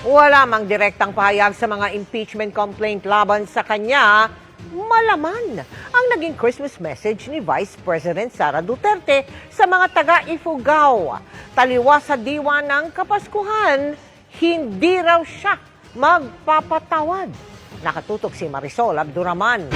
Wala mang direktang pahayag sa mga impeachment complaint laban sa kanya, malaman ang naging Christmas message ni Vice President Sara Duterte sa mga taga-Ifugao. Taliwas sa diwa ng Kapaskuhan, hindi raw siya magpapatawad. Nakatutok si Marisol Abduraman.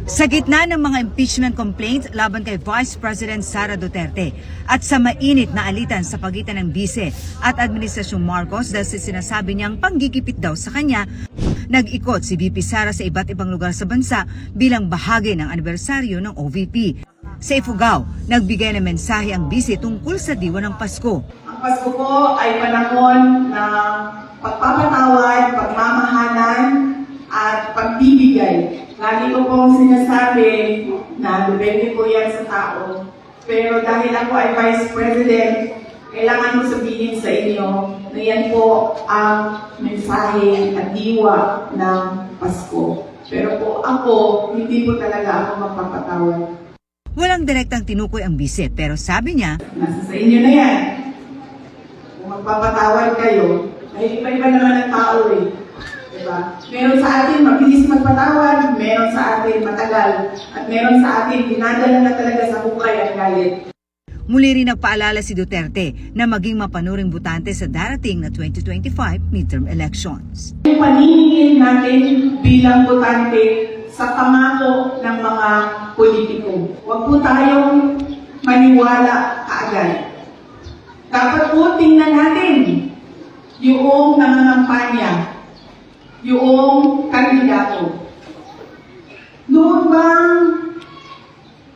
Sa gitna ng mga impeachment complaints laban kay Vice President Sara Duterte at sa mainit na alitan sa pagitan ng Bise at Administrasyong Marcos dahil sa sinasabi niyang panggigipit daw sa kanya, nag-ikot si VP Sara sa iba't ibang lugar sa bansa bilang bahagi ng anibersaryo ng OVP. Sa Ifugao, nagbigay ng mensahe ang Bise tungkol sa diwa ng Pasko. Ang Pasko po ay panahon ng pagpapatawad, pagmamahalan at pagbibigay. Lagi ko pong sinasabi na depende po yan sa tao. Pero dahil ako ay Vice President, kailangan ko sabihin sa inyo na yan po ang mensahe at diwa ng Pasko. Pero po ako, hindi po talaga ako magpapatawad. Walang direktang tinukoy ang Bise pero sabi niya, nasa sa inyo na yan. Kung magpapatawad kayo, ay iba-iba naman ang tao eh. Diba? Meron sa atin mabilis magpatawad, meron sa atin matagal, at meron sa atin dinadala na talaga sa hukay at galit. Muli rin nagpaalala si Duterte na maging mapanuring botante sa darating na 2025 midterm elections. Yung paniningil natin bilang botante sa pangako ng mga politiko. Huwag po tayong maniwala kaagad. Dapat po tingnan natin yung nangangampanya, yung kandidato. Noon bang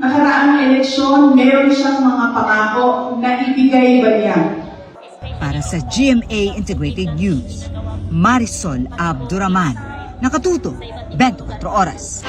nakaraang eleksyon, meron siyang mga pangako na ibigay ba niya? Para sa GMA Integrated News, Marisol Abduraman, nakatuto 24 oras.